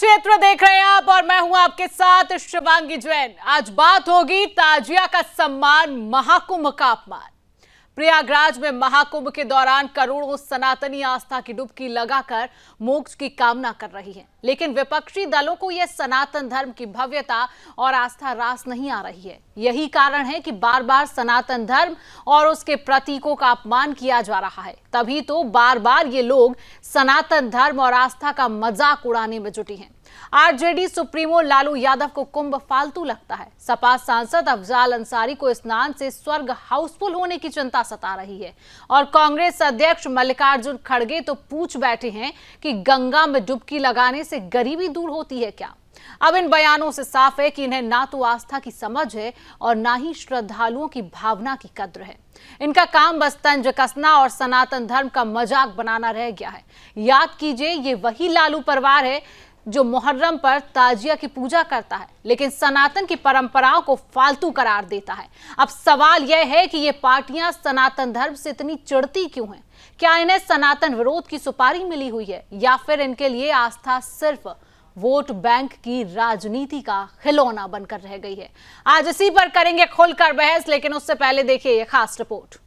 कुरुक्षेत्र देख रहे हैं आप और मैं हूं आपके साथ शिवांगी जैन। आज बात होगी ताजिया का सम्मान, महाकुंभ का अपमान। प्रयागराज में महाकुंभ के दौरान करोड़ों सनातनी आस्था की डुबकी लगाकर मोक्ष की कामना कर रही हैं, लेकिन विपक्षी दलों को यह सनातन धर्म की भव्यता और आस्था रास नहीं आ रही है। यही कारण है कि बार बार सनातन धर्म और उसके प्रतीकों का अपमान किया जा रहा है। तभी तो बार बार ये लोग सनातन धर्म और आस्था का मजाक उड़ाने में जुटी हैं। आरजेडी सुप्रीमो लालू यादव को कुंभ फालतू लगता है। सपा सांसद अफजाल अंसारी को स्नान से स्वर्ग हाउसफुल होने की चिंता सता रही है और कांग्रेस अध्यक्ष मल्लिकार्जुन खड़गे तो पूछ बैठे हैं कि गंगा में डुबकी लगाने से गरीबी दूर होती है क्या। अब इन बयानों से साफ है कि इन्हें ना तो आस्था की समझ है और ना ही श्रद्धालुओं की भावना की कद्र है। इनका काम बस तंज कसना और सनातन धर्म का मजाक बनाना रह गया है। याद कीजिए, ये वही लालू परिवार है जो मुहर्रम पर ताजिया की पूजा करता है, लेकिन सनातन की परंपराओं को फालतू करार देता है। अब सवाल यह है कि ये पार्टियां सनातन धर्म से इतनी चिढ़ती क्यों हैं? क्या इन्हें सनातन विरोध की सुपारी मिली हुई है या फिर इनके लिए आस्था सिर्फ वोट बैंक की राजनीति का खिलौना बनकर रह गई है? आज इसी पर करेंगे खुलकर बहस, लेकिन उससे पहले देखिए यह खास रिपोर्ट।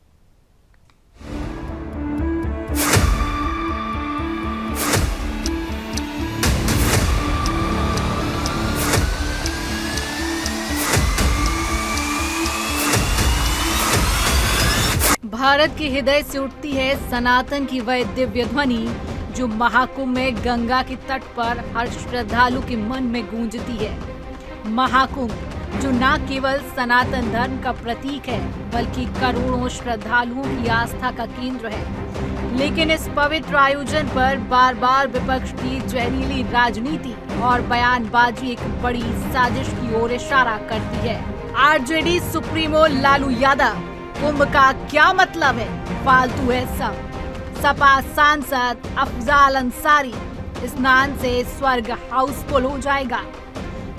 भारत के हृदय से उठती है सनातन की वह दिव्य ध्वनि जो महाकुंभ में गंगा के तट पर हर श्रद्धालु के मन में गूंजती है। महाकुंभ जो न केवल सनातन धर्म का प्रतीक है बल्कि करोड़ों श्रद्धालुओं की आस्था का केंद्र है। लेकिन इस पवित्र आयोजन पर बार बार विपक्ष की जहरीली राजनीति और बयानबाजी एक बड़ी साजिश की ओर इशारा करती है। आरजेडी सुप्रीमो लालू यादव, कुंभ का क्या मतलब है? फालतू है सब। सपा सांसद अफजाल अंसारी, स्नान से स्वर्ग हाउसफुल हो जाएगा।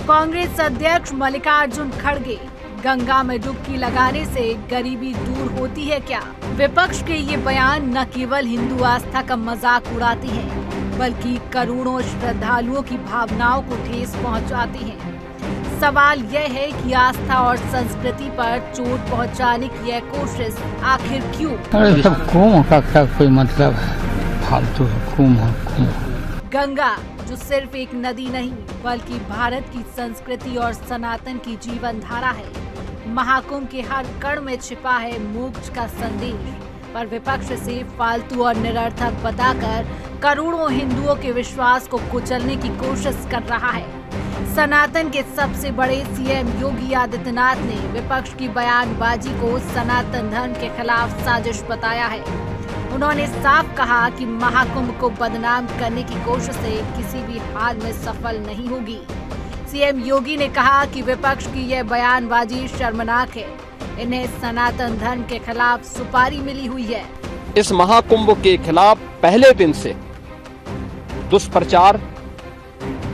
कांग्रेस अध्यक्ष मल्लिकार्जुन खड़गे, गंगा में डुबकी लगाने से गरीबी दूर होती है क्या? विपक्ष के ये बयान न केवल हिंदू आस्था का मजाक उड़ाते हैं बल्कि करोड़ों श्रद्धालुओं की भावनाओं को ठेस पहुंचाते हैं। सवाल यह है कि आस्था और संस्कृति पर चोट पहुंचाने की यह कोशिश आखिर क्यों? अरे सब कुंभ का क्या कोई मतलब है? फालतू कुंभ। गंगा जो सिर्फ एक नदी नहीं बल्कि भारत की संस्कृति और सनातन की जीवन धारा है। महाकुंभ के हर कण में छिपा है मोक्ष का संदेश, पर विपक्ष से फालतू और निरर्थक बताकर करोड़ों हिंदुओं के विश्वास को कुचलने की कोशिश कर रहा है। सनातन के सबसे बड़े सीएम योगी आदित्यनाथ ने विपक्ष की बयानबाजी को सनातन धर्म के खिलाफ साजिश बताया है। उन्होंने साफ कहा कि महाकुंभ को बदनाम करने की कोशिशें किसी भी हाल में सफल नहीं होगी। सीएम योगी ने कहा कि विपक्ष की यह बयानबाजी शर्मनाक है। इन्हें सनातन धर्म के खिलाफ सुपारी मिली हुई है। इस महाकुंभ के खिलाफ पहले दिन से दुष्प्रचार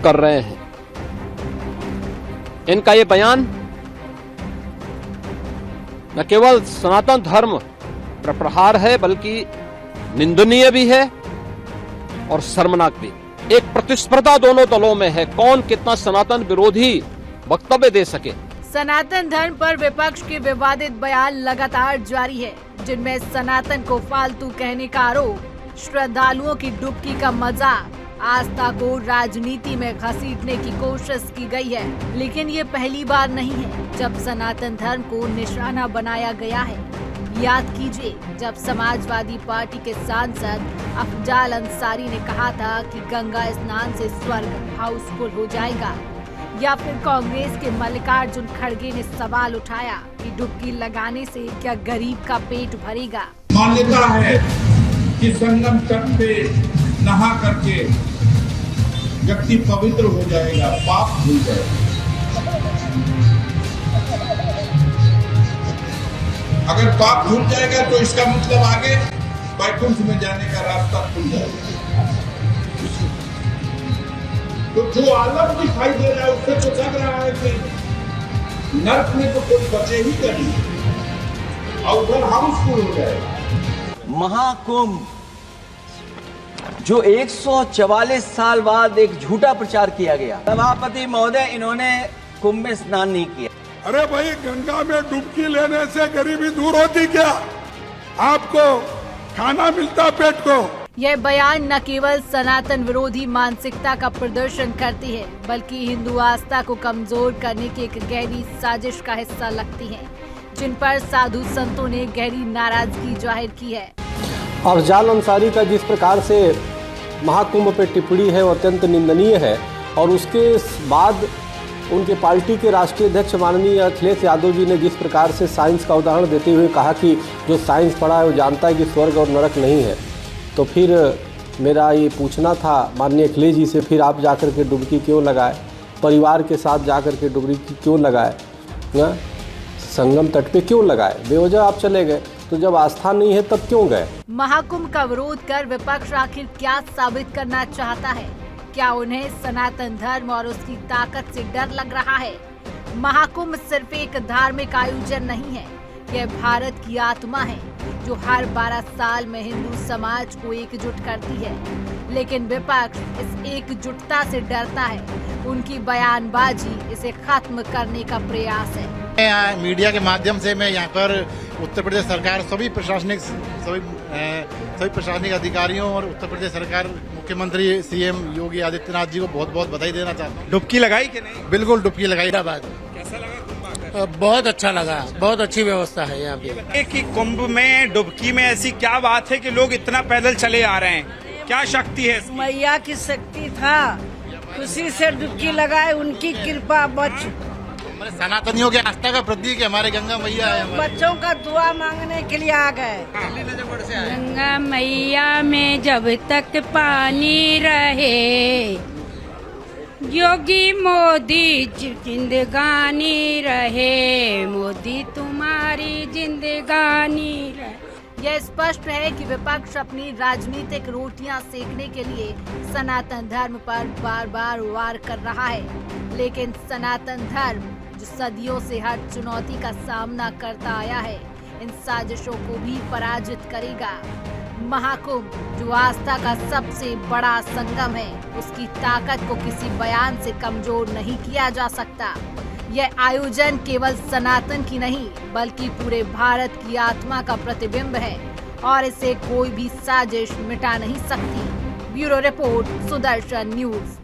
कर रहे हैं। इनका ये बयान न केवल सनातन धर्म पर प्रहार है बल्कि निंदनीय भी है और शर्मनाक भी। एक प्रतिस्पर्धा दोनों दलों में है, कौन कितना सनातन विरोधी वक्तव्य दे सके। सनातन धर्म पर विपक्ष के विवादित बयान लगातार जारी है, जिनमें सनातन को फालतू कहने का आरोप, श्रद्धालुओं की डुबकी का मजाक, आस्था को राजनीति में घसीटने की कोशिश की गई है। लेकिन ये पहली बार नहीं है जब सनातन धर्म को निशाना बनाया गया है। याद कीजिए, जब समाजवादी पार्टी के सांसद अफजाल अंसारी ने कहा था कि गंगा स्नान से स्वर्ग हाउसफुल हो जाएगा, या फिर कांग्रेस के मल्लिकार्जुन खड़गे ने सवाल उठाया कि डुबकी लगाने से क्या गरीब का पेट भरेगा। मान्यता है कि संगम तट पे नहा करके व्यक्ति पवित्र हो जाएगा, पाप धुल जाएगा। अगर पाप धुल जाएगा तो इसका मतलब आगे वैकुंठ में जाने का रास्ता खुल जाएगा। तो जो आलम दिखाई दे रहा है उससे तो लग रहा है कि नर्क में तो कोई बचे ही नहीं और उधर हाउसफुल हो जाएगा। महाकुंभ जो 144 साल बाद एक झूठा प्रचार किया गया। सभापति महोदय, इन्होंने कुंभ में स्नान नहीं किया। अरे भाई, गंगा में डुबकी लेने से गरीबी दूर होती क्या? आपको खाना मिलता पेट को। यह बयान न केवल सनातन विरोधी मानसिकता का प्रदर्शन करती है, बल्कि हिंदू आस्था को कमजोर करने की एक गहरी साजिश का हिस्सा लगती है, जिन पर साधु संतों ने गहरी नाराजगी जाहिर की है। अफजाल अंसारी का जिस प्रकार से महाकुंभ पे टिप्पणी है वो अत्यंत निंदनीय है, और उसके बाद उनके पार्टी के राष्ट्रीय अध्यक्ष माननीय अखिलेश यादव जी ने जिस प्रकार से साइंस का उदाहरण देते हुए कहा कि जो साइंस पढ़ा है वो जानता है कि स्वर्ग और नरक नहीं है, तो फिर मेरा ये पूछना था माननीय अखिलेश जी से, फिर आप जाकर के डुबकी क्यों लगाए? परिवार के साथ जाकर के डुबकी क्यों लगाए? संगम तट पे क्यों लगाए? बेवजह आप चले गए। तो जब आस्था नहीं है तब क्यों गए? महाकुंभ का विरोध कर विपक्ष आखिर क्या साबित करना चाहता है? क्या उन्हें सनातन धर्म और उसकी ताकत से डर लग रहा है? महाकुंभ सिर्फ एक धार्मिक आयोजन नहीं है, यह भारत की आत्मा है जो हर 12 साल में हिंदू समाज को एकजुट करती है। लेकिन विपक्ष इस एकजुटता से डरता है, उनकी बयानबाजी इसे खत्म करने का प्रयास है। मीडिया के माध्यम से मैं यहाँ पर उत्तर प्रदेश सरकार सभी प्रशासनिक अधिकारियों और उत्तर प्रदेश सरकार मुख्यमंत्री सीएम योगी आदित्यनाथ जी को बहुत बहुत बधाई देना चाहता हूँ। डुबकी लगाई कि नहीं? बिल्कुल डुबकी लगाई। कैसा लगा कुंभ? बहुत अच्छा लगा, बहुत अच्छी व्यवस्था है यहाँ पे। कि कुंभ में डुबकी में ऐसी क्या बात है कि लोग इतना पैदल चले आ रहे हैं? क्या शक्ति है? मैया की शक्ति था, खुशी से डुबकी लगाए, उनकी कृपा। हमारे सनातनियों के आस्था का प्रतीक है, हमारे गंगा मैया है। बच्चों का दुआ मांगने के लिए आ गए। गंगा मैया में जब तक पानी रहे, योगी मोदी जिंदगानी रहे, मोदी तुम्हारी जिंदगानी रहे। यह स्पष्ट है कि विपक्ष अपनी राजनीतिक रोटियां सेकने के लिए सनातन धर्म पर बार बार वार कर रहा है, लेकिन सनातन धर्म जो सदियों से हर चुनौती का सामना करता आया है, इन साजिशों को भी पराजित करेगा। महाकुंभ जो आस्था का सबसे बड़ा संगम है, उसकी ताकत को किसी बयान से कमजोर नहीं किया जा सकता। यह आयोजन केवल सनातन की नहीं, बल्कि पूरे भारत की आत्मा का प्रतिबिंब है, और इसे कोई भी साजिश मिटा नहीं सकती। Bureau report, Sudarshan news.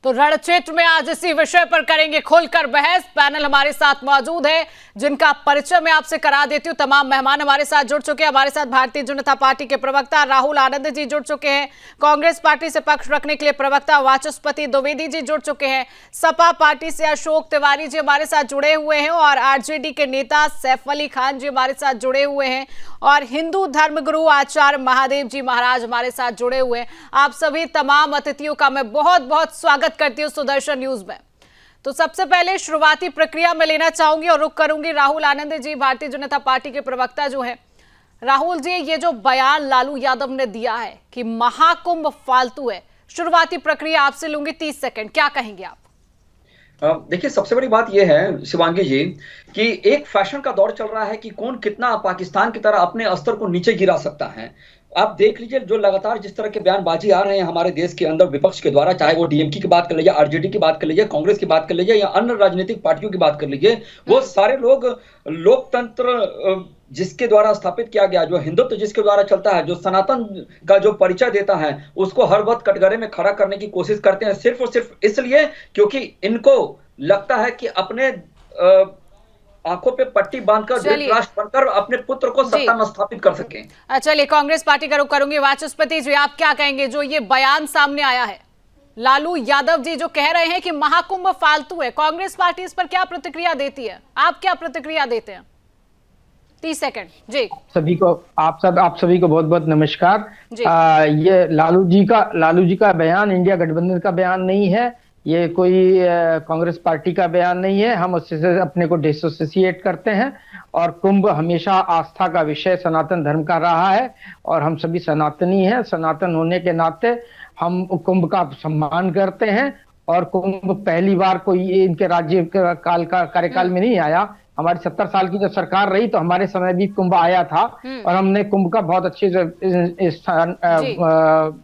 तो रणक्षेत्र में आज इसी विषय पर करेंगे खुलकर बहस। पैनल हमारे साथ मौजूद है, जिनका परिचय मैं आपसे करा देती हूँ। तमाम मेहमान हमारे साथ जुड़ चुके हैं। हमारे साथ भारतीय जनता पार्टी के प्रवक्ता राहुल आनंद जी जुड़ चुके हैं। कांग्रेस पार्टी से पक्ष रखने के लिए प्रवक्ता वाचस्पति द्विवेदी जी जुड़ चुके हैं। सपा पार्टी से अशोक तिवारी जी हमारे साथ जुड़े हुए हैं, और आरजेडी के नेता सैफ अली खान जी हमारे साथ जुड़े हुए हैं, और हिंदू धर्मगुरु आचार्य महादेव जी महाराज हमारे साथ जुड़े हुए हैं। आप सभी तमाम अतिथियों का मैं बहुत बहुत स्वागत करती हूँ सुदर्शन न्यूज में। तो सबसे पहले शुरुआती प्रक्रिया में लेना चाहूंगी और रुख करूंगी राहुल आनंद जी, भारतीय जनता पार्टी के प्रवक्ता जो है। राहुल जी, ये जो बयान लालू यादव ने दिया है कि महाकुंभ फालतू है, शुरुआती प्रक्रिया आपसे लूंगी 30 सेकंड, क्या कहेंगे आप? देखिए, सबसे बड़ी बात यह है शिवांगी जी कि एक फैशन का दौर चल रहा है कि कौन कितना पाकिस्तान की तरह अपने स्तर को नीचे गिरा सकता है। आप देख लीजिए, जो लगातार जिस तरह के बयानबाजी आ रहे हैं हमारे देश के अंदर विपक्ष के द्वारा, चाहे वो डीएमके की बात कर लीजिए, आरजेडी की बात कर लीजिए, कांग्रेस की बात कर लीजिए, या अन्य राजनीतिक पार्टियों की बात कर लीजिए, वो सारे लोग लोकतंत्र जिसके द्वारा स्थापित किया गया, जो हिंदुत्व जिसके द्वारा चलता है, जो सनातन का जो परिचय देता है, उसको हर वक्त कटघरे में खड़ा करने की कोशिश करते हैं, सिर्फ और सिर्फ इसलिए क्योंकि इनको लगता है कि अपने आंखों पे पट्टी बांधकर राष्ट्र बनकर अपने पुत्र को सत्ता में स्थापित कर सकें। चलिए, कांग्रेस पार्टी का रुख करूंगी। वाचस्पति जी, आप क्या कहेंगे जो ये बयान सामने आया है? लालू यादव जी जो कह रहे हैं कि महाकुंभ फालतू है, कांग्रेस पार्टी इस पर क्या प्रतिक्रिया देती है? आप क्या प्रतिक्रिया देते हैं? 30 सेकंड जी। सभी को आप सभी को बहुत बहुत नमस्कार। ये लालू जी का बयान इंडिया गठबंधन का बयान नहीं है, ये कोई कांग्रेस पार्टी का बयान नहीं है। हम उससे अपने को डिसोसिएट करते हैं और कुंभ हमेशा आस्था का विषय सनातन धर्म का रहा है और हम सभी सनातनी हैं। सनातन होने के नाते हम कुंभ का सम्मान करते हैं और कुंभ पहली बार कोई इनके राज्य काल का कार्यकाल में नहीं आया। हमारी 70 साल की जब सरकार रही तो हमारे समय भी कुंभ आया था और हमने कुंभ का बहुत अच्छे से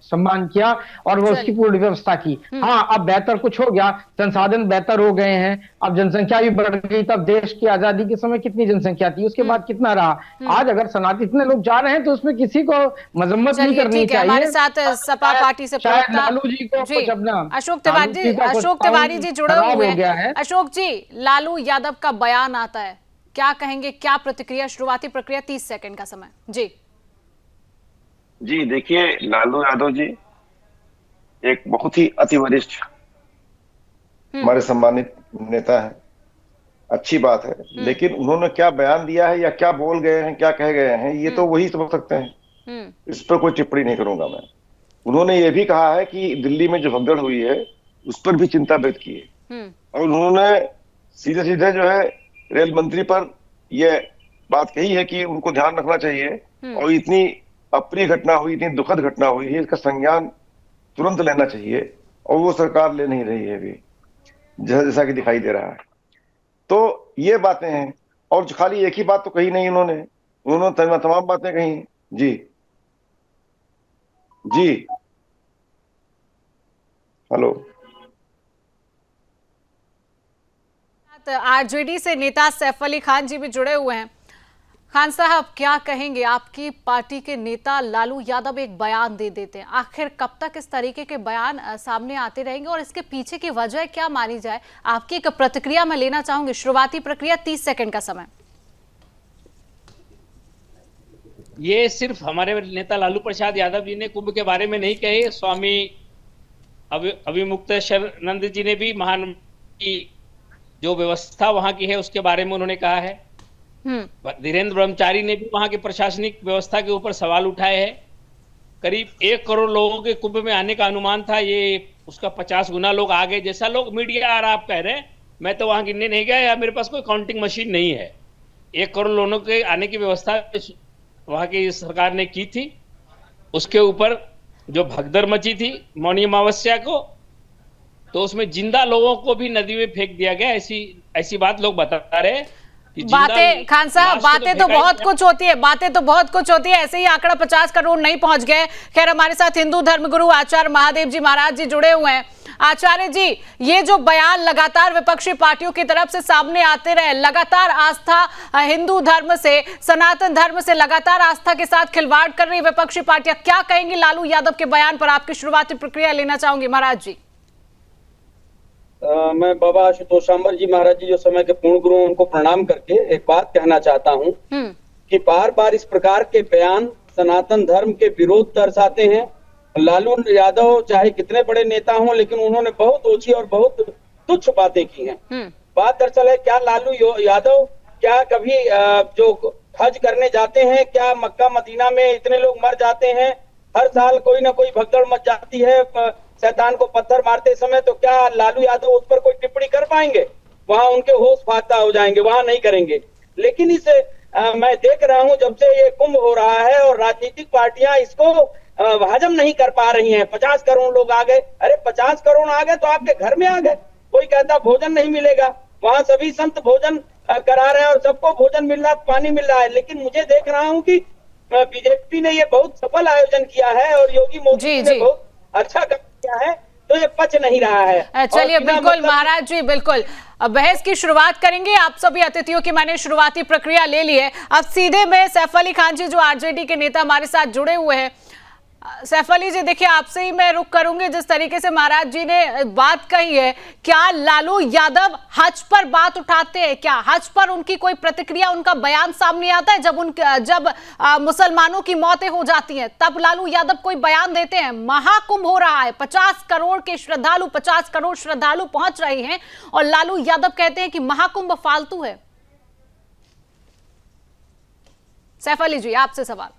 सम्मान किया और वो उसकी पूर्ण व्यवस्था की। हाँ, अब बेहतर कुछ हो गया, संसाधन बेहतर हो गए हैं, अब जनसंख्या भी बढ़ गई। तब देश की आजादी के समय कितनी जनसंख्या थी, उसके बाद कितना रहा। आज अगर सनातन इतने लोग जा रहे हैं तो उसमें किसी को मजम्मत नहीं करनी चाहिए। हमारे साथ सपा पार्टी से लालू जी को कुछ अपना अशोक तिवारी जी जुड़े हुए हैं। अशोक जी, लालू यादव का बयान आता है, क्या कहेंगे, क्या प्रतिक्रिया? शुरुआती प्रक्रिया 30 सेकंड का समय। जी देखिए, लालू यादव जी एक बहुत ही अति वरिष्ठ हमारे सम्मानित नेता है, अच्छी बात है। लेकिन उन्होंने क्या बयान दिया है या क्या बोल गए हैं, क्या कह गए हैं, ये तो वही समझ सकते हैं। इस पर कोई टिप्पणी नहीं करूंगा मैं। उन्होंने ये भी कहा है कि दिल्ली में जो भगदड़ हुई है उस पर भी चिंता व्यक्त की है और उन्होंने सीधे सीधे जो है रेल मंत्री पर यह बात कही है कि उनको ध्यान रखना चाहिए और इतनी अप्रिय घटना हुई, इतनी दुखद घटना हुई है, इसका संज्ञान तुरंत लेना चाहिए और वो सरकार ले नहीं रही है अभी, जैसा कि दिखाई दे रहा है। तो ये बातें हैं और खाली एक ही बात तो कही नहीं उन्होंने तमाम बातें कही। जी जी, हेलो। आरजेडी से नेता सैफ अली खान जी भी जुड़े हुए हैं। खान साहब, क्या कहेंगे? आपकी पार्टी के नेता लालू यादव एक बयान दे देते हैं, आखिर कब तक इस तरीके के बयान सामने आते रहेंगे और इसके पीछे की वजह क्या मानी जाए? आपकी एक प्रतिक्रिया मैं लेना चाहूंगी। शुरुआती प्रक्रिया 30 सेकंड का समय। ये सिर्फ हमारे नेता लालू प्रसाद यादव जी ने कुंभ के बारे में नहीं कहे, स्वामी अभिमुक्तेश्वरानंद जी ने भी महान की जो व्यवस्था वहां की है उसके बारे में उन्होंने कहा है। धीरेन्द्र ब्रह्मचारी ने भी वहां की प्रशासनिक व्यवस्था के ऊपर सवाल उठाए हैं। करीब 1 करोड़ लोगों के कुंभ में आने का अनुमान था, ये उसका 50 गुना लोग आ गए, जैसा लोग मीडिया आ रहा आप कह रहे हैं। मैं तो वहां गिनने नहीं गया या मेरे पास कोई काउंटिंग मशीन नहीं है। 1 करोड़ लोगों के आने की व्यवस्था वहां की सरकार ने की थी। उसके ऊपर जो भगदड़ मची थी मौनी अमावस्या को, तो उसमें जिंदा लोगों को भी नदी में फेंक दिया गया। ऐसी बात लोग बता रहे हैं कि बातें, खान साहब, बातें तो बहुत कुछ होती है, बातें तो बहुत कुछ होती है। ऐसे ही आंकड़ा 50 करोड़ नहीं पहुंच गए। खैर, हमारे साथ हिंदू धर्मगुरु आचार्य महादेव जी महाराज जी जुड़े हुए हैं। आचार्य जी, ये जो बयान लगातार विपक्षी पार्टियों की तरफ से सामने आते रहे, लगातार आस्था हिंदू धर्म से, सनातन धर्म से लगातार आस्था के साथ खिलवाड़ कर रही विपक्षी पार्टियां, क्या कहेंगी लालू यादव के बयान पर? आपकी शुरुआती प्रक्रिया लेना चाहूंगी महाराज जी। मैं बाबा आशुतोषांबर जी महाराज जी जो समय के पूर्ण गुरु, उनको प्रणाम करके एक बात कहना चाहता हूं कि बार बार इस प्रकार के बयान सनातन धर्म के विरोध दर्शाते हैं। लालू यादव चाहे कितने बड़े नेता हों, लेकिन उन्होंने बहुत ओछी और बहुत तुच्छ बातें की हैं। बात दरअसल है, क्या लालू यादव क्या कभी जो हज करने जाते हैं, क्या मक्का मदीना में इतने लोग मर जाते हैं, हर साल कोई ना कोई भगदड़ मच जाती है शैतान को पत्थर मारते समय, तो क्या लालू यादव उस पर कोई टिप्पणी कर पाएंगे? वहां उनके होश फाख्ता हो जाएंगे, वहां नहीं करेंगे। लेकिन इस मैं देख रहा हूं जब से ये कुंभ हो रहा है और राजनीतिक पार्टियां इसको हजम नहीं कर पा रही हैं। 50 करोड़ लोग आ गए, अरे 50 करोड़ आ गए तो आपके घर में आ गए। कोई कहता भोजन नहीं मिलेगा, वहां सभी संत भोजन करा रहे हैं और सबको भोजन मिल रहा, पानी मिल रहा है। लेकिन मुझे देख रहा हूँ कि बीजेपी ने ये बहुत सफल आयोजन किया है और योगी मोदी ने बहुत अच्छा काम किया है, तो ये पच नहीं रहा है। चलिए, बिल्कुल महाराज जी, बिल्कुल अब बहस की शुरुआत करेंगे। आप सभी अतिथियों की मैंने शुरुआती प्रक्रिया ले ली है। अब सीधे में सैफ अली खान जी, जो आरजेडी के नेता हमारे साथ जुड़े हुए हैं। सैफ अली जी, देखिए आपसे ही मैं रुख करूंगी। जिस तरीके से महाराज जी ने बात कही है, क्या लालू यादव हज पर बात उठाते हैं? क्या हज पर उनकी कोई प्रतिक्रिया, उनका बयान सामने आता है? जब मुसलमानों की मौतें हो जाती हैं तब लालू यादव कोई बयान देते हैं? महाकुंभ हो रहा है, 50 करोड़ के श्रद्धालु, 50 करोड़ श्रद्धालु पहुंच रहे हैं और लालू यादव कहते हैं कि महाकुंभ फालतू है। सैफ अली जी, आपसे सवाल।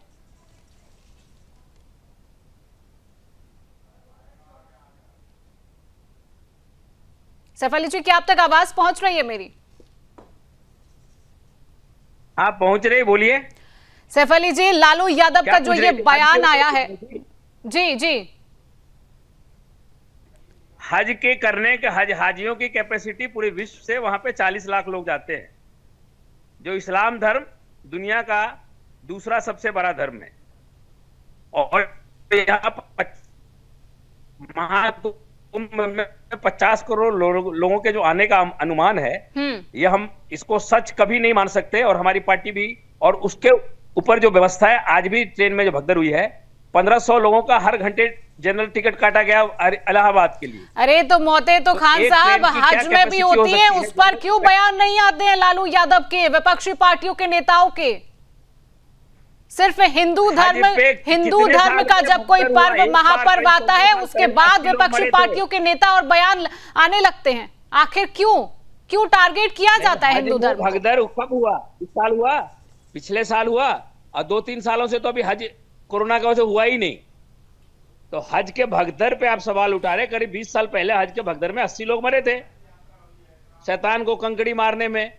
सैफ अली जी, क्या आप तक आवाज पहुंच रही है मेरी? आप पहुंच रहे, बोलिए। सैफ अली जी, लालू यादव का जो ये बयान आया है, जी जी, हज के करने के हाजियों की कैपेसिटी पूरे विश्व से वहां पे 40 लाख लोग जाते हैं, जो इस्लाम धर्म दुनिया का दूसरा सबसे बड़ा धर्म है। और यहाँ महाकुंभ में 50 करोड़ लोगों के जो आने का अनुमान है, ये हम इसको सच कभी नहीं मान सकते। और हमारी पार्टी भी, और उसके ऊपर जो व्यवस्था है, आज भी ट्रेन में जो भगदड़ हुई है, 1500 लोगों का हर घंटे जनरल टिकट काटा गया इलाहाबाद के लिए। अरे तो मौतें तो खान साहब हज में भी होती हैं, उस पर क्यों बयान नहीं आते हैं लालू यादव के, विपक्षी पार्टियों के नेताओं के? सिर्फ हिंदू धर्म का जब कोई पर्व महापर्व आता है, उसके बाद विपक्षी पार्टियों के नेता और बयान आने लगते हैं। आखिर क्यों टारगेट किया जाता है हिंदू धर्म? भगदड़ कब हुआ? इस साल हुआ, पिछले साल हुआ, और 2-3 सालों से तो अभी हज कोरोना का वजह हुआ ही नहीं। तो हज के भगदड़ पे आप सवाल उठा रहे। करीब 20 साल पहले हज के भगदड़ में 80 लोग मरे थे शैतान को कंकड़ी मारने में।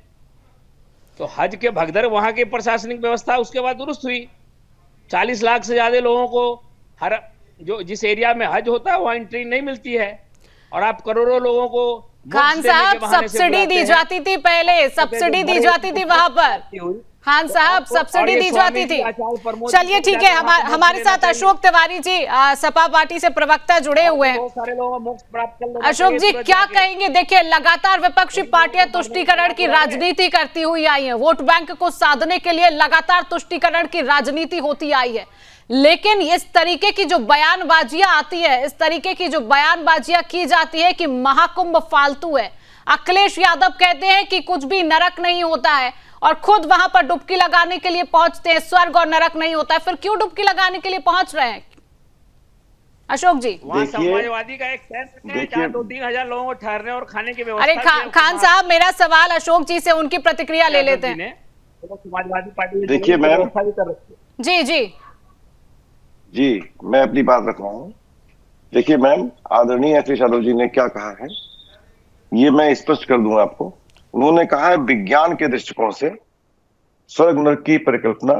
तो हज के भगदड़, वहां की प्रशासनिक व्यवस्था उसके बाद दुरुस्त हुई। 40 लाख से ज्यादा लोगों को जिस एरिया में हज होता है वहां एंट्री नहीं मिलती है, और आप करोड़ों लोगों को खान साहब सब्सिडी दी जाती थी, पहले सब्सिडी दी जाती थी वहां पर। खान साहब सब्सिडी दी जाती थी। चलिए ठीक है, हमारे साथ अशोक तिवारी जी, सपा पार्टी से प्रवक्ता जुड़े हुए हैं। अशोक जी, क्या कहेंगे? देखिए, लगातार विपक्षी पार्टियां तुष्टीकरण की राजनीति करती हुई आई हैं, वोट बैंक को साधने के लिए लगातार तुष्टीकरण की राजनीति होती आई है, लेकिन इस तरीके की जो बयानबाजियां आती है, इस तरीके की जो बयानबाजियां की जाती है कि महाकुंभ फालतू है। अखिलेश यादव कहते हैं कि कुछ भी नरक नहीं होता है, और खुद वहां पर डुबकी लगाने के लिए पहुंचते हैं, स्वर्ग और नरक नहीं होता है। फिर क्यों डुबकी लगाने के लिए पहुंच रहे हैं अशोक जी? वहां समाजवादी का एक सेंटर है, जहां 2-3 हजार लोगों को ठहरने और खाने की व्यवस्था। अरे खान साहब, मेरा सवाल अशोक जी से, उनकी प्रतिक्रिया ले लेते हैं। समाजवादी पार्टी, देखिए मैम, जी जी जी मैं अपनी बात रख रहा हूँ। देखिए मैम, आदरणीय अखिलेश यादव जी ने क्या कहा है ये मैं स्पष्ट कर दूंगा आपको। उन्होंने कहा है विज्ञान के दृष्टिकोण से स्वर्ग नरक की परिकल्पना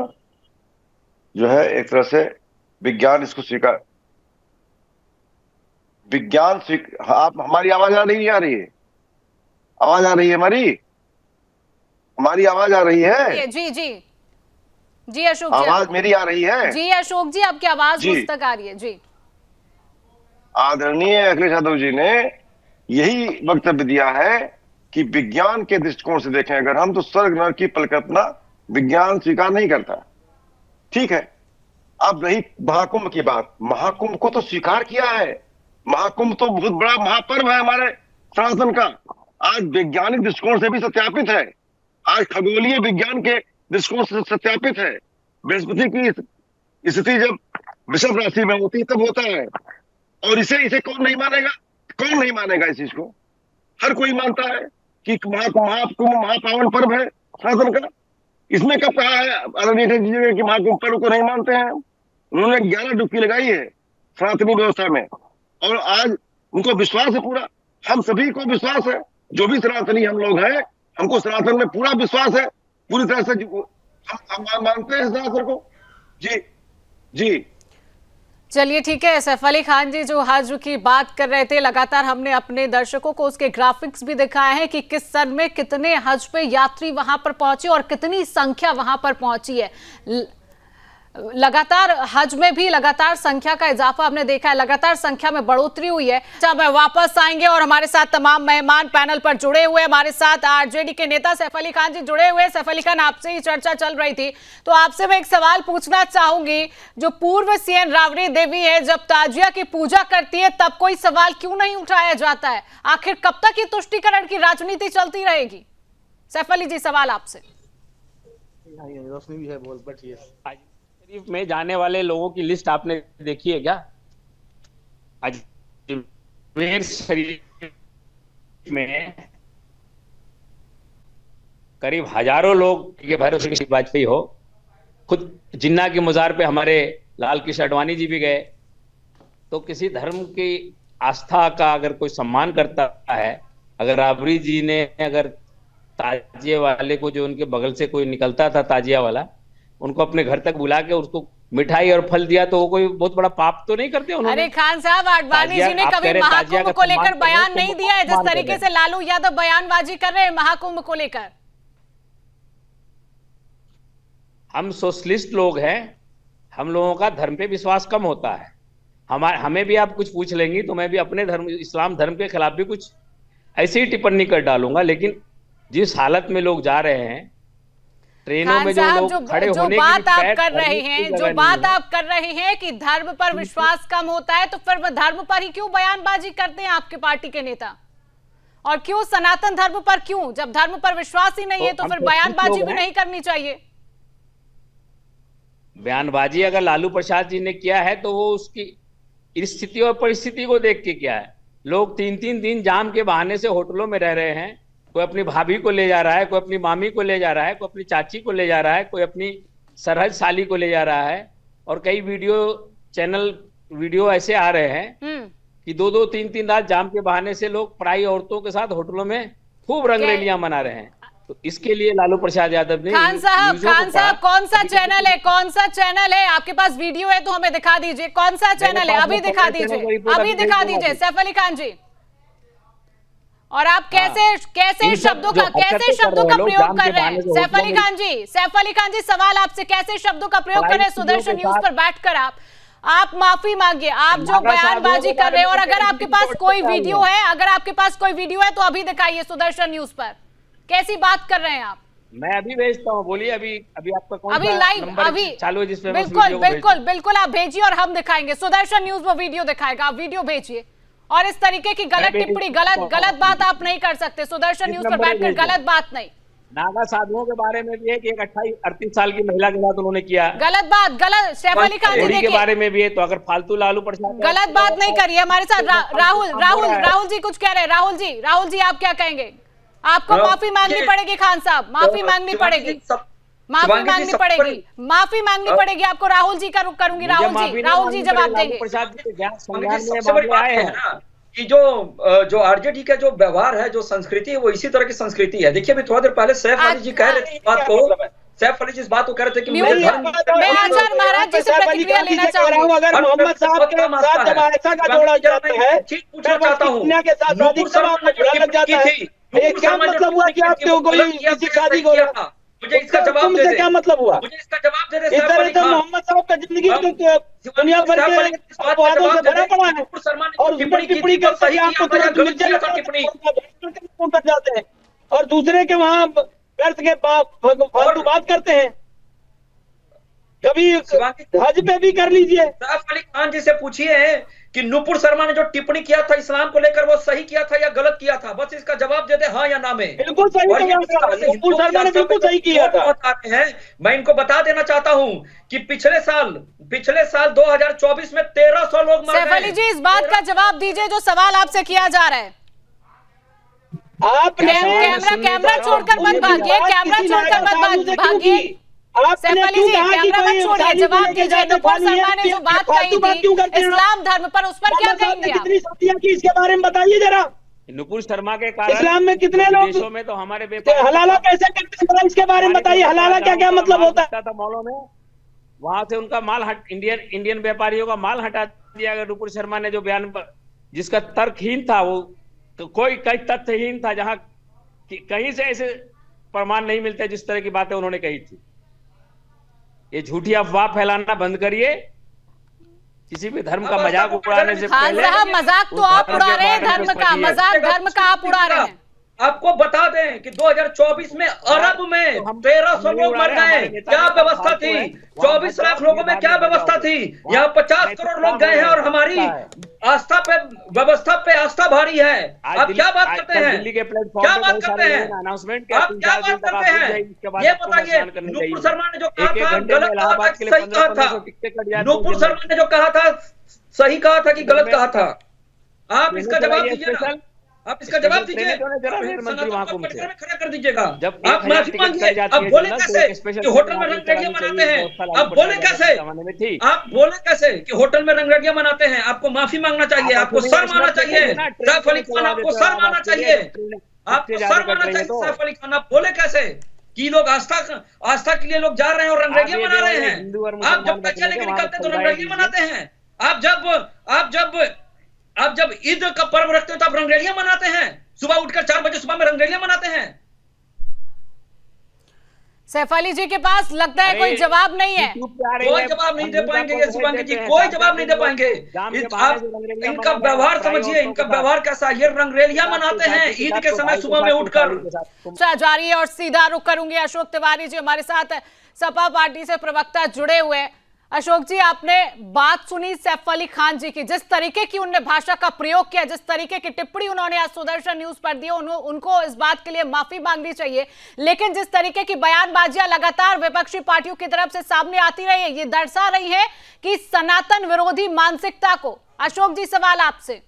जो है, एक तरह से विज्ञान इसको स्वीकार, आप हमारी आवाज आ रही है? आवाज आ रही है हमारी आवाज आ रही है? जी जी जी अशोक जी, आवाज मेरी आ रही है? जी अशोक जी, आपकी आवाज मुझ तक आ रही है। जी, आदरणीय अखिलेश यादव जी ने यही वक्तव्य दिया है कि विज्ञान के दृष्टिकोण से देखें अगर हम, तो स्वर्ग नरक की परिकल्पना विज्ञान स्वीकार नहीं करता। ठीक है, अब रही महाकुंभ की बात, महाकुंभ को तो स्वीकार किया है। महाकुंभ तो बहुत बड़ा महापर्व है हमारे सनातन का, आज वैज्ञानिक दृष्टिकोण से भी सत्यापित है, आज खगोलीय विज्ञान के दृष्टिकोण से सत्यापित है। बृहस्पति की स्थिति जब वृषभ राशि में होती तब होता है, और इसे कौन नहीं मानेगा इस चीज को? हर कोई मानता है कि महाकुंभ महापावन पर्व है सनातन का। इसमें कब कहा है आदरणीय जी ने कि महाकुंभ पर्व को नहीं मानते हैं? उन्होंने 11 डुबकी लगाई है सनातनी व्यवस्था में, और आज उनको विश्वास है पूरा, हम सभी को विश्वास है, जो भी सनातनी हम लोग हैं, हमको सनातन में पूरा विश्वास है, पूरी तरह से हम मानते हैं सनातन को। जी जी चलिए ठीक है। सैफ अली खान जी जो हज की बात कर रहे थे, लगातार हमने अपने दर्शकों को उसके ग्राफिक्स भी दिखाए हैं कि किस सन में कितने हज पे यात्री वहां पर पहुंचे और कितनी संख्या वहां पर पहुंची है। लगातार हज में भी लगातार संख्या का इजाफा हमने देखा है, लगातार संख्या में बढ़ोतरी हुई है। जब वापस आएंगे और हमारे साथ तमाम मेहमान पैनल पर जुड़े हुए, हमारे साथ आरजेडी के नेता सैफ अली खान जी जुड़े हुए। सैफ अली खान, आपसे ही चर्चा चल रही थी, तो आपसे मैं एक सवाल पूछना चाहूंगी। जो पूर्व सीएम राबड़ी देवी है, जब ताजिया की पूजा करती है तब कोई सवाल क्यों नहीं उठाया जाता है? आखिर कब तक ये तुष्टीकरण की राजनीति चलती रहेगी? सैफ अली जी, सवाल आपसे। शरीफ में जाने वाले लोगों की लिस्ट आपने देखी है क्या? अजमेर शरीफ में करीब हजारों लोग के भरोसे की वाजपेयी हो, खुद जिन्ना की मजार पे हमारे लाल कृष्ण आडवाणी जी भी गए। तो किसी धर्म की आस्था का अगर कोई सम्मान करता है, अगर राबड़ी जी ने अगर ताजिए वाले को, जो उनके बगल से कोई निकलता था ताजिया वाला, उनको अपने घर तक बुला के उसको मिठाई और फल दिया, तो वो कोई बहुत बड़ा पाप तो नहीं करते उन्होंने? अरे खान साहब, आडवाणी जी ने कभी महाकुंभ को लेकर बयान नहीं दिया है, जिस तरीके से लालू यादव बयानबाजी कर रहे हैं महाकुंभ को लेकर। हम सोशलिस्ट लोग हैं, हम लोगों का धर्म पे विश्वास कम होता है। हमें भी आप कुछ पूछ लेंगी तो मैं भी अपने धर्म, इस्लाम धर्म के खिलाफ भी कुछ ऐसी ही टिप्पणी कर डालूंगा। लेकिन जिस हालत में लोग जा रहे हैं, ट्रेनों में जो लोग खड़े होने की बात आप कर रहे हैं, जो बात आप कर रहे हैं कि धर्म पर विश्वास कम होता है, तो फिर धर्म पर ही क्यों बयानबाजी करते हैं आपके पार्टी के नेता? और क्यों सनातन धर्म पर क्यों? जब धर्म पर विश्वास ही नहीं है तो फिर बयानबाजी भी नहीं करनी चाहिए। बयानबाजी अगर लालू प्रसाद जी ने किया है तो वो उसकी स्थिति और परिस्थिति को देख के किया है। लोग 3-3 दिन जाम के बहाने से होटलों में रह रहे हैं। कोई अपनी भाभी को ले जा रहा है, कोई अपनी मामी को ले जा रहा है, कोई अपनी चाची को ले जा रहा है, कोई अपनी सरहद साली को ले जा रहा है। और कई वीडियो ऐसे आ रहे हैं कि 2-2, 3-3 रात जाम के बहाने से लोग पराई औरतों के साथ होटलों में खूब रंगरलियां मना रहे हैं। तो इसके लिए लालू प्रसाद यादव ने खान साहब कौन सा चैनल है, कौन सा चैनल है आपके पास? वीडियो है तो हमें दिखा दीजिए, कौन सा चैनल है? अभी दिखा दीजिए, अभी दिखा दीजिए सैफ अली खान जी। और आप कैसे शब्दों का प्रयोग कर रहे हैं सैफ अली खान जी? सैफ अली खान जी, सवाल आपसे, कैसे शब्दों का प्रयोग कर रहे हैं? सुदर्शन न्यूज पर बैठकर आप माफी मांगिए, आप जो बयानबाजी कर रहे हैं। और अगर आपके पास कोई वीडियो है, तो अभी दिखाइए सुदर्शन न्यूज पर। कैसी बात कर रहे हैं आप? मैं अभी भेजता हूँ, बोलिए। अभी आपका कौन अभी लाइव अभी चालू है जिसमें बिल्कुल आप भेजिए और हम दिखाएंगे। सुदर्शन न्यूज वो वीडियो दिखाएगा, आप वीडियो भेजिए। और इस तरीके की गलत टिप्पणी, गलत बात आप नहीं कर सकते। सुदर्शन न्यूज पर बैठकर गलत बात नहीं। नागा साधुओं के बारे में भी है कि एक 38 साल की महिला के साथ उन्होंने किया गलत बात। सैफ अली खान जी के बारे में भी है। तो अगर फालतू लालू प्रसाद गलत बात नहीं करिए हमारे साथ। राहुल जी कुछ कह रहे हैं। राहुल जी आप क्या कहेंगे? आपको माफी मांगनी पड़ेगी खान साहब, माफी मांगनी पड़ेगी आपको। राहुल जी का रुख करूंगी। राहुल जी जवाब देंगे। सबसे बड़ी बात है ना कि जो आरजेडी का जो व्यवहार है, जो संस्कृति है, वो इसी तरह की संस्कृति है। देखिए, अभी थोड़ा देर पहले सैफ अली जी कह रहे थे इस बात को कह रहे थे कि मैं आचार्य महाराज जी से प्रतिक्रिया लेना चाहूंगा। अगर मोहम्मद साहब के साथ जब ऐसा का जोड़ा जाता है, पूछना चाहता हूँ, क्या मतलब हुआ कि आपने कोई किसी शादी को? मुझे इसका जवाब दे दे। क्या मतलब हुआ? मुझे इसका जवाब दे दे। इस तरह से मोहम्मद साहब का जिंदगी दुनिया भर के अपवादों से भरा पड़ा है। और टिप्पणी कर सही आपको कर जाते हैं और दूसरे के वहां व्यर्थ के फालतू बात करते हैं। कभी हज पे भी कर लीजिए। सैफ अली खान जी से पूछिए कि नुपुर शर्मा ने जो टिप्पणी किया था इस्लाम को लेकर, वो सही किया था या गलत किया था? बस इसका जवाब दे दे, हाँ या ना में। बिल्कुल सही। नुपुर शर्मा ने बिल्कुल सही किया था। मैं इनको बता देना चाहता हूँ कि पिछले साल 2024 में 1300 लोग मर गए। सैफ अली जी, इस बात का जवाब दीजिए जो सवाल आपसे किया जा रहा है। आपने कैमरा छोड़कर मत भागिए, कैमरा छोड़कर मत भागिए। सैफ अली जी, कैमरा मत छोड़िए, जवाब दीजिए। नुपुर शर्मा ने जो बात कही थी इस्लाम धर्म पर, उस पर क्या कहेंगे? कितनी सत्या की इसके बारे में बताइए जरा। नुपुर शर्मा के कारण इस्लाम में कितने लोग देशों में तो हमारे हलाला कैसे करते हैं, इसके बारे में बताइए। हलाला क्या क्या मतलब होता है? मॉलों में वहां से उनका माल इंडियन व्यापारियों का माल हटा दिया गया। नुपुर शर्मा ने जो बयान, जिसका तर्कहीन था, वो कोई तथ्यहीन था, जहां कहीं से ऐसे प्रमाण नहीं मिलते जिस तरह की बातें उन्होंने कही थी। ये झूठी अफवाह फैलाना बंद करिए। किसी भी धर्म का मजाक उड़ाने से पहले। मजाक तो आप उड़ा रहे हैं, धर्म का आप उड़ा रहे हैं। आपको बता दें कि 2024 में अरब में 1300 लोग मर गए। क्या व्यवस्था थी? 24 लाख लोगों में क्या व्यवस्था थी? यहाँ 50 करोड़ लोग गए हैं और हमारी आस्था पे, व्यवस्था पे आस्था भारी है। आप क्या बात करते हैं? क्या बात करते हैं? आप क्या बात करते हैं? ये बताइए। नुपुर शर्मा ने जो कहा था गलत कहा था कि सही कहा था? नुपुर शर्मा ने जो कहा था सही कहा था कि गलत कहा था? आप इसका जवाब दीजिए। आप इसका जवाब दीजिए, मंत्री महाकुंभ से खड़ा कर दीजिएगा। जब आप माफी मांगिए, आप बोले कैसे कि होटल में रंगरेलियां मनाते हैं? आप बोले कैसे, आप बोले कैसे कि होटल में रंगरेलियां मनाते हैं? आपको माफी मांगना चाहिए, आपको शर्म आना चाहिए। सैफ अली खान, आपको शर्म आना चाहिए, आपको शर्म आना चाहिए। सैफ अली खान, आप बोले कैसे कि लोग आस्था के लिए लोग जा रहे हैं और रंगरेलियां मना रहे हैं? आप जब पैसे लेके निकलते हैं तो रंगरेलियां मनाते हैं। आप जब ईद का पर्व रखते हो तो आप रंगरेलियां मनाते हैं। सुबह उठकर 4 बजे सुबह में रंगरेलियां मनाते हैं। सैफ अली जी के पास लगता है कोई जवाब नहीं है। कोई जवाब नहीं दे पाएंगे ये शिवांगी जी, कोई जवाब नहीं दे पाएंगे। आप इनका व्यवहार समझिए, इनका व्यवहार कैसा है। ये रंगरेलियां मनाते हैं ईद के समय सुबह में उठकर। जारी है और सीधा रुख करूंगी अशोक तिवारी जी हमारे साथ सपा पार्टी से प्रवक्ता जुड़े हुए हैं। अशोक जी, आपने बात सुनी सैफ अली खान जी की, जिस तरीके की उन्होंने भाषा का प्रयोग किया, जिस तरीके की टिप्पणी उन्होंने आज सुदर्शन न्यूज पर दी, उनको इस बात के लिए माफी मांगनी चाहिए। लेकिन जिस तरीके की बयानबाजियां लगातार विपक्षी पार्टियों की तरफ से सामने आती रही है, ये दर्शा रही है कि सनातन विरोधी मानसिकता को। अशोक जी, सवाल आपसे।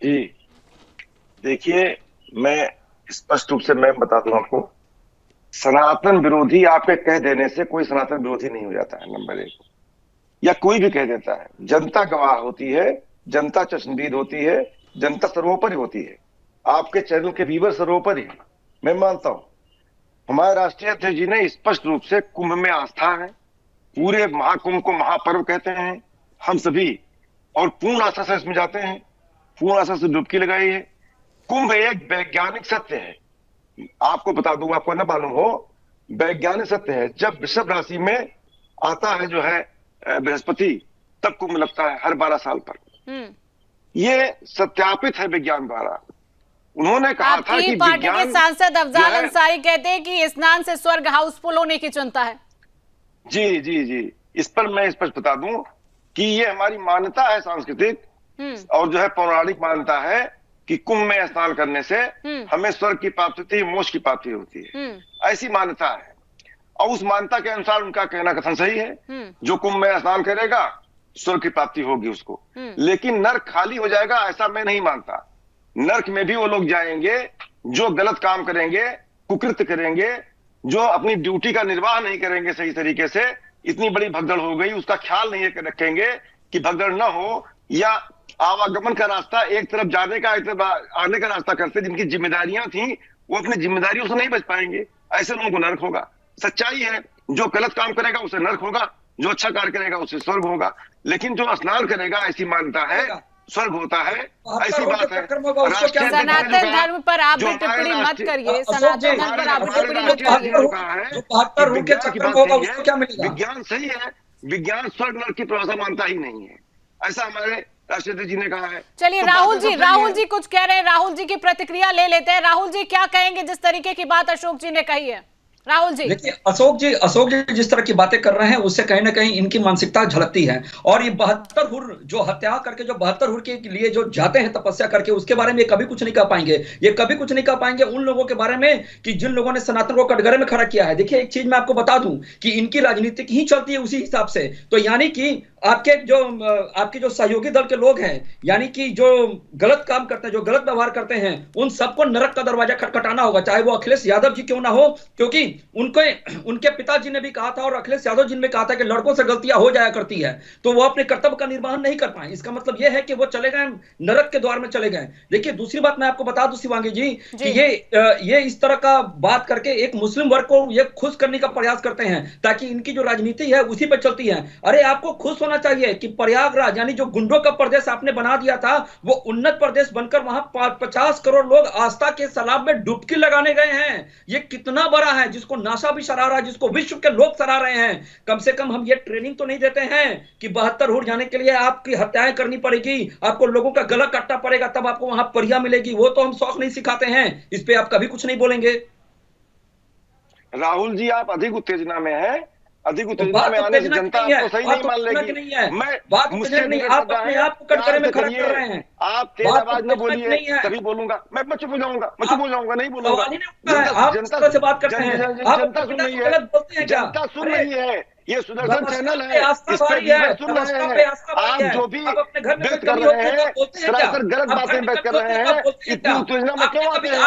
जी देखिए, मैं स्पष्ट रूप से मैं बता दूं आपको, सनातन विरोधी आपके कह देने से कोई सनातन विरोधी नहीं हो जाता है, नंबर 1। या कोई भी कह देता है, जनता गवाह होती है, जनता चश्मदीद होती है, जनता सर्वोपरि होती है। आपके चैनल के व्यूअर सर्वोपरि है, मैं मानता हूं। हमारे राष्ट्रीय अध्यक्ष जी ने स्पष्ट रूप से कुंभ में आस्था है, पूरे महाकुंभ को महापर्व कहते हैं हम सभी, और पूर्ण आस्था से इसमें जाते हैं, पूर्ण आस्था से डुबकी लगाई है। कुंभ एक वैज्ञानिक सत्य है, आपको बता दूं, आपको न मालूम हो, वैज्ञानिक सत्य है। जब वृषभ राशि में आता है जो है बृहस्पति, तब कुंभ लगता है हर 12 साल पर। ये सत्यापित है विज्ञान द्वारा। उन्होंने कहा था कि पार्टी के सांसद अफजाल अंसारी कहते हैं कि स्नान से स्वर्ग हाउसफुल होने की चिंता है। जी जी जी, इस पर मैं स्पष्ट बता दूं कि ये हमारी मान्यता है सांस्कृतिक और जो है पौराणिक मान्यता है कि कुंभ में स्नान करने से हमें स्वर्ग की प्राप्ति होती है, मोक्ष की प्राप्ति होती है। ऐसी मान्यता है और उस मान्यता के अनुसार उनका कहना कथन सही है। जो कुंभ में स्नान करेगा स्वर्ग की प्राप्ति होगी उसको। लेकिन नर्क खाली हो जाएगा ऐसा मैं नहीं मानता। नर्क में भी वो लोग जाएंगे जो गलत काम करेंगे, कुकृत्य करेंगे, जो अपनी ड्यूटी का निर्वाह नहीं करेंगे सही तरीके से। इतनी बड़ी भगदड़ हो गई, उसका ख्याल नहीं रखेंगे कि भगदड़ न हो, या आवागमन का रास्ता एक तरफ जाने का एक तरफ आने का रास्ता करते, जिनकी जिम्मेदारियां थी वो अपनी जिम्मेदारियों से नहीं बच पाएंगे। ऐसे लोगों को नर्क होगा। सच्चाई है, जो गलत काम करेगा उसे नर्क होगा, जो अच्छा कार्य करेगा उसे स्वर्ग होगा। लेकिन जो स्नान करेगा, ऐसी मानता है, स्वर्ग होता है, ऐसी बात है। सनातन धर्म पर आप भी टिप्पणी मत करिए, सनातन धर्म पर आप भी टिप्पणी मत करिए। विज्ञान सही है, विज्ञान स्वर्ग नर्क की परिभाषा मानता ही नहीं है, ऐसा हमारे राष्ट्रपति जी ने कहा है। चलिए राहुल जी कुछ कह रहे हैं, राहुल जी की प्रतिक्रिया ले लेते हैं। राहुल जी क्या कहेंगे जिस तरीके की बात अशोक जी ने कही है? राहुल जी देखिए, अशोक जी जिस तरह की बातें कर रहे हैं उससे कहीं ना कहीं इनकी मानसिकता झलकती है। और ये 72 हुर जो हत्या करके, जो 72 हुर के लिए जो जाते हैं तपस्या करके, उसके बारे में ये कभी कुछ नहीं कह पाएंगे। ये कभी कुछ नहीं कह पाएंगे उन लोगों के बारे में कि जिन लोगों ने सनातन को कटघरे में खड़ा किया है। देखिए, एक चीज मैं आपको बता दूं कि इनकी राजनीति ही चलती है उसी हिसाब से। तो यानी कि आपके जो सहयोगी दल के लोग हैं, यानी कि जो गलत काम करते हैं, जो गलत व्यवहार करते हैं, उन सबको नरक का दरवाजा खटखटाना होगा, चाहे वो अखिलेश यादव जी क्यों ना हो। क्योंकि उनके पिताजी ने भी कहा था और अखिलेश यादव जी ने भी कहा था कि लड़कों से गलतियां हो जाया करती है, तो वो अपने कर्तव्य का निर्वहन नहीं कर पाए। इसका मतलब यह है कि वो चले गए नरक के द्वार में चले गए। देखिए, दूसरी बात मैं आपको बता दूं शिवांगी जी कि ये इस तरह का बात करके एक मुस्लिम वर्ग को ये खुश करने का प्रयास करते हैं ताकि इनकी जो राजनीति है उसी पर चलती है। अरे, आपको खुश होना चाहिए कि प्रयागराज यानी जो गुंडों का प्रदेश आपने बना दिया था, वो उन्नत प्रदेश बनकर वहां 50 करोड़ लोग आस्था के सैलाब में डुबकी लगाने गए हैं। ये कितना बड़ा है, जिसको नासा भी सराह रहा है, जिसको विश्व के लोग सराह रहे हैं। कम से कम हम ये ट्रेनिंग तो नहीं देते हैं कि 72 हुर जाने के लिए आपकी हत्याएं करनी पड़ेगी, आपको लोगों का गला काटना पड़ेगा, तब आपको वहां परिया मिलेगी। वो तो हम शौक नहीं सिखाते हैं। इस पे आप कभी कुछ नहीं बोलेंगे। राहुल जी, आप अधिक उत्तेजना में हैं, अधिक उत्तेजना में आने से जनता आपको सही नहीं मान लेगी। मैं बात मुझसे नहीं, आप अपने आप को कटघरे में खड़ा कर रहे हैं। आप तेज आवाज में बोलिए, तभी बोलूंगा। मैं चुप हो जाऊंगा, नहीं बोलूंगा। जनता से बात करते हैं, जनता सुन रही है, जनता सुन रही है। ये सुदर्शन चैनल है, आस्था इस पे भारी है, विमर्श सुन रहे हैं। आप जो भी व्यक्त कर रहे हैं सरासर गलत बातें व्यक्त कर रहे हैं। इतनी उत्तेजना में क्यों आते हैं?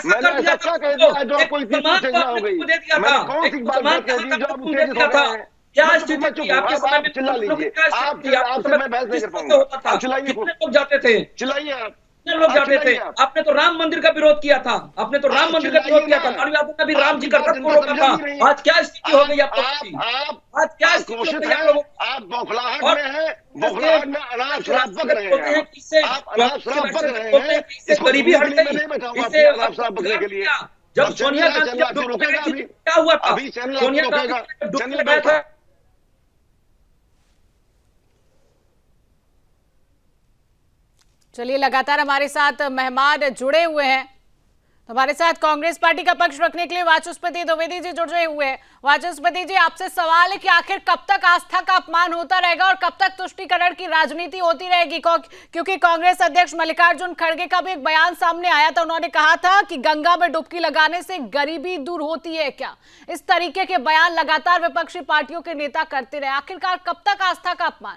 मैंने ऐसा क्या कह दिया जो आपको इतनी उत्तेजना हो गई? मैंने कौन सी बात कह दी जो आप उत्तेजित हो रहे हैं? क्या स्थिति थी आपके समय में? चिल्ला लीजिए, आपसे मैं बहस नहीं कर पाऊंगा। आप चिल्लाइए, कितने लोग जाते थे? चिल्लाइए आप, कितने लोग जाते थे? आपने तो राम मंदिर का विरोध किया था, आपने तो राम मंदिर का विरोध किया था, लालू यादव ने भी राम जी का रथ को रोका था। आज क्या स्थिति हो गई आपको? आज क्या स्थिति हो गई आप लोगों? आप बौखलाहट में हैं, बौखलाहट में अनाज शराब बक रहे हैं, आप अनाज शराब बक रहे हैं। इससे गरीबी हट गई, नहीं बैठाऊंगा इससे अनाज शराब बकने के लिए। जब सोनिया गांधी रोकेगा अभी, क्या हुआ था? अभी चैनल सोनिया रोकेगा, गांधी चैनल लगाया था। चलिए, लगातार हमारे साथ मेहमान जुड़े हुए हैं। तो हमारे साथ कांग्रेस पार्टी का पक्ष रखने के लिए वाचस्पति द्विवेदी जी जुड़े हुए हैं। वाचस्पति जी, आपसे सवाल है कि आखिर कब तक आस्था का अपमान होता रहेगा और कब तक तुष्टीकरण की राजनीति होती रहेगी? क्योंकि कांग्रेस अध्यक्ष मल्लिकार्जुन खड़गे का भी एक बयान सामने आया था। उन्होंने कहा था कि गंगा में डुबकी लगाने से गरीबी दूर होती है क्या? इस तरीके के बयान लगातार विपक्षी पार्टियों के नेता करते रहे। आखिरकार कब तक आस्था का अपमान?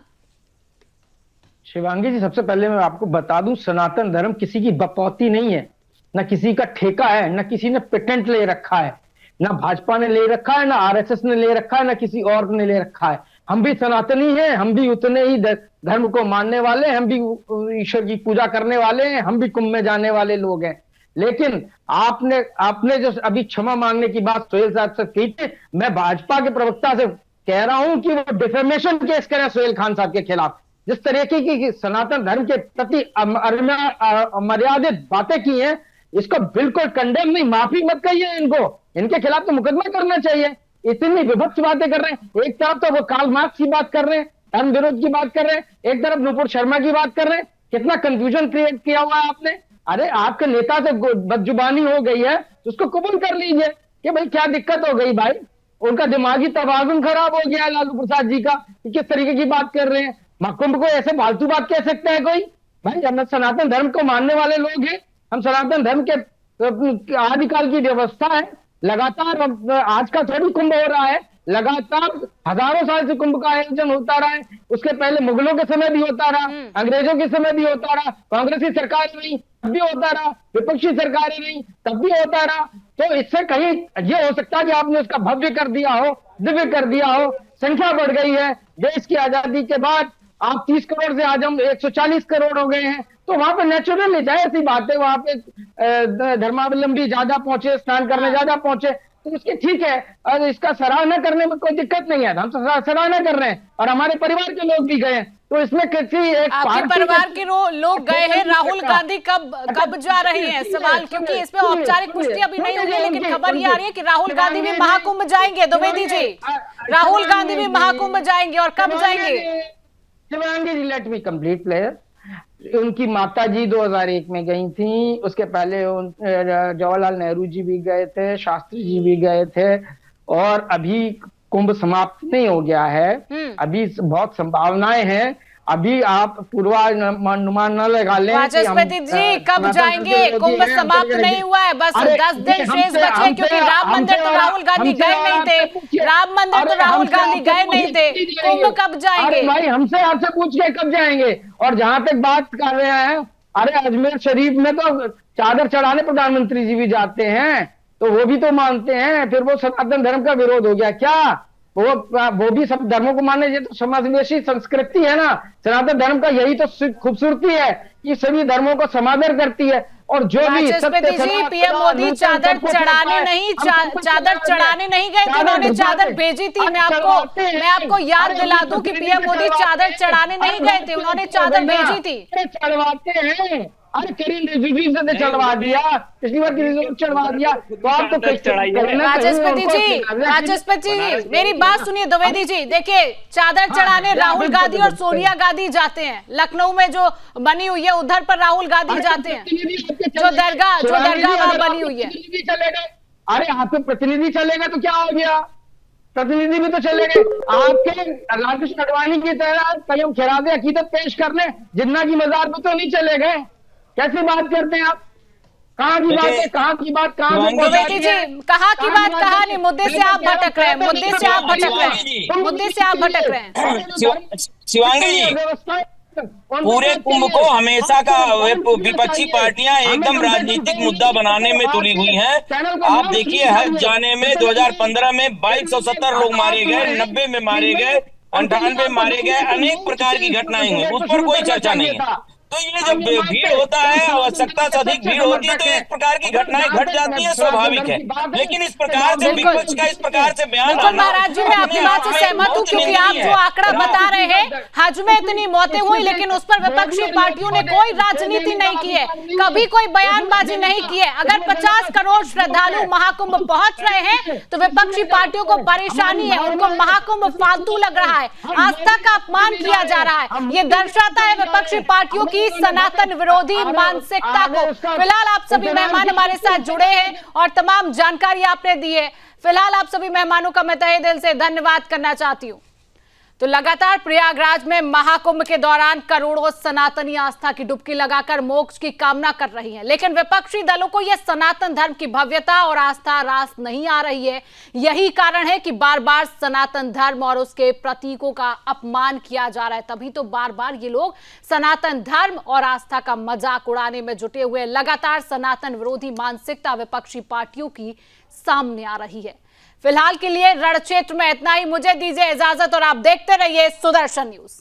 शिवांगी जी, सबसे पहले मैं आपको बता दूं, सनातन धर्म किसी की बपौती नहीं है, न किसी का ठेका है, न किसी ने पेटेंट ले रखा है, न भाजपा ने ले रखा है, न आरएसएस ने ले रखा है, न किसी और ने ले रखा है। हम भी सनातनी हैं, हम भी उतने ही धर्म को मानने वाले, हम भी ईश्वर की पूजा करने वाले हैं, हम भी कुंभ में जाने वाले लोग हैं। लेकिन आपने जो अभी क्षमा मांगने की बात सोहेल साहब से की थी, मैं भाजपा के प्रवक्ता से कह रहा हूं कि वो डिफेमेशन केस करें सोहेल खान साहब के खिलाफ। जिस तरीके की सनातन धर्म के प्रति अमर्यादित बातें की हैं, इसको बिल्कुल कंडेम नहीं, माफी मत कहिए इनको, इनके खिलाफ तो मुकदमा करना चाहिए। इतनी विभत्स बातें कर रहे हैं। एक तरफ तो वो कार्ल मार्क्स की बात कर रहे हैं, धर्म विरोध की बात कर रहे हैं, एक तरफ नुपुर शर्मा की बात कर रहे हैं। कितना कंफ्यूजन क्रिएट किया हुआ है आपने। अरे आपके नेता से बदजुबानी हो गई है तो उसको कबूल कर लीजिए कि भाई क्या दिक्कत हो गई भाई, उनका दिमागी तवाजुन खराब हो गया है लालू प्रसाद जी का, किस तरीके की बात कर रहे हैं। महाकुंभ को ऐसे फालतू बात कह सकता है कोई? भाई हम सनातन धर्म को मानने वाले लोग हैं, हम सनातन धर्म के आदिकाल की व्यवस्था है। लगातार आज का थोड़ी कुंभ हो रहा है, लगातार हजारों साल से कुंभ का आयोजन होता रहा है। उसके पहले मुगलों के समय भी होता रहा, अंग्रेजों के समय भी होता रहा, कांग्रेसी सरकार नहीं तब भी होता रहा, विपक्षी सरकारें नहीं तब भी होता रहा। तो इससे कहीं ये हो सकता है कि आपने उसका भव्य कर दिया हो, दिव्य कर दिया हो। संख्या बढ़ गई है, देश की आजादी के बाद आप 30 करोड़ से आज हम 140 करोड़ हो गए हैं, तो वहां पे नेचुरल है, जाहिर सी बात है, वहां पे धर्मावलंबी ज्यादा पहुंचे, स्नान करने ज्यादा पहुंचे, तो इसकी ठीक है। और इसका सराहना करने में कोई दिक्कत नहीं है, हम सराहना कर रहे हैं और हमारे परिवार के लोग भी गए हैं। तो इसमें किसी एक आपके परिवार के लोग गए हैं। राहुल गांधी कब जा रहे हैं सवाल, क्योंकि इस पे औपचारिक पुष्टि अभी नहीं हुई है, लेकिन खबर ये आ रही है कि राहुल गांधी भी महाकुंभ जाएंगे। द्विवेदी जी, राहुल गांधी भी महाकुंभ जाएंगे और कब जाएंगे? शिवांगी जी, लेट मी कंप्लीट प्लेयर। उनकी माता जी 2001 में गई थी, उसके पहले जवाहरलाल नेहरू जी भी गए थे, शास्त्री जी भी गए थे, और अभी कुंभ समाप्त नहीं हो गया है, अभी बहुत संभावनाएं हैं। अभी आप पूर्वानुमान न लगा लें। वाचस्पति जी, कब जाएंगे? कुंभ समाप्त नहीं हुआ है, बस 10 दिन शेष बचे, क्योंकि राम मंदिर तो राहुल गांधी गए नहीं थे, राम मंदिर तो राहुल गांधी गए नहीं थे, कुंभ कब जाएंगे? भाई हमसे आपसे पूछ के कब जाएंगे? और जहां तक बात कर रहे हैं, अरे अजमेर शरीफ में तो चादर चढ़ाने प्रधानमंत्री जी भी जाते हैं, तो वो भी तो मानते हैं। फिर वो सनातन धर्म का विरोध हो गया क्या? वो भी सब धर्मों को मानने, ये तो समावेशी संस्कृति है ना। सनातन धर्म का यही तो खूबसूरती है कि सभी धर्मों को समादर करती है। और जो भी पीएम मोदी चादर चढ़ाने नहीं गए थे, उन्होंने चादर भेजी थी। मैं आपको याद दिला दूं कि पीएम मोदी चादर चढ़ाने नहीं गए थे, उन्होंने चादर भेजी थी। चढ़वाते हैं, अरे करीन रिव्यू से चढ़वा दिया, पिछली बार चढ़वा दिया, तो आप तो वाचस्पति जी मेरी बात सुनिए। द्विवेदी जी, देखिए, चादर चढ़ाने राहुल गांधी और सोनिया गांधी जाते हैं। लखनऊ में जो बनी हुई है उधर पर राहुल गांधी जाते हैं, जो दरगाह वहां बनी हुई है। अरे आपके प्रतिनिधि चलेगा तो क्या हो गया? प्रतिनिधि भी तो चले गए। आपके लालकृष्ण आडवाणी की तरह कयम खिरादे अकीदत पेश करने जिन्ना की मजार पे तो नहीं चले गए। कैसी बात करते हैं आप? कहाँ की बात है, कहाँ की बात, कहाँ से द्विवेदी जी, कहाँ की बात, कहाँ नहीं, मुद्दे से आप भटक रहे हैं, मुद्दे से आप भटक रहे हैं, मुद्दे से आप भटक रहे हैं। शिवांगी जी, पूरे कुंभ को हमेशा का विपक्षी पार्टियां एकदम राजनीतिक मुद्दा बनाने में तुली हुई हैं। आप देखिए, हज जाने में 2015 में 2270 लोग मारे गए, 90 में मारे गए, 98 मारे गए, अनेक प्रकार की घटनाएं हुई, उस पर कोई चर्चा नहीं है। तो ये जब भीड़ होता है, आवश्यकता से अधिक भीड़ होती है, तो इस प्रकार की घटनाएं घट जाती है, स्वाभाविक है। लेकिन इस प्रकार से विपक्ष का इस प्रकार से बयान, महाराज जी, मैं आपकी बात से सहमत हूँ, क्योंकि आप जो आंकड़ा बता रहे हैं, हज में इतनी मौतें हुई, लेकिन उस पर विपक्षी पार्टियों ने कोई राजनीति नहीं की है, कभी कोई बयानबाजी नहीं की है। अगर 50 करोड़ श्रद्धालु महाकुंभ पहुंच रहे हैं तो विपक्षी पार्टियों को परेशानी है, उनको महाकुंभ फालतू लग रहा है, आस्था का अपमान किया जा रहा है। ये दर्शाता है विपक्षी पार्टियों की सनातन विरोधी मानसिकता को। फिलहाल आप सभी मेहमान हमारे साथ जुड़े हैं और तमाम जानकारी आपने दी है। फिलहाल आप सभी मेहमानों का मैं तहे दिल से धन्यवाद करना चाहती हूं। तो लगातार प्रयागराज में महाकुंभ के दौरान करोड़ों सनातनी आस्था की डुबकी लगाकर मोक्ष की कामना कर रही हैं, लेकिन विपक्षी दलों को यह सनातन धर्म की भव्यता और आस्था रास नहीं आ रही है। यही कारण है कि बार बार सनातन धर्म और उसके प्रतीकों का अपमान किया जा रहा है। तभी तो बार बार ये लोग सनातन धर्म और आस्था का मजाक उड़ाने में जुटे हुए। लगातार सनातन विरोधी मानसिकता विपक्षी पार्टियों की सामने आ रही है। फिलहाल के लिए रण क्षेत्र में इतना ही। मुझे दीजिए इजाजत और आप देखते रहिए सुदर्शन न्यूज।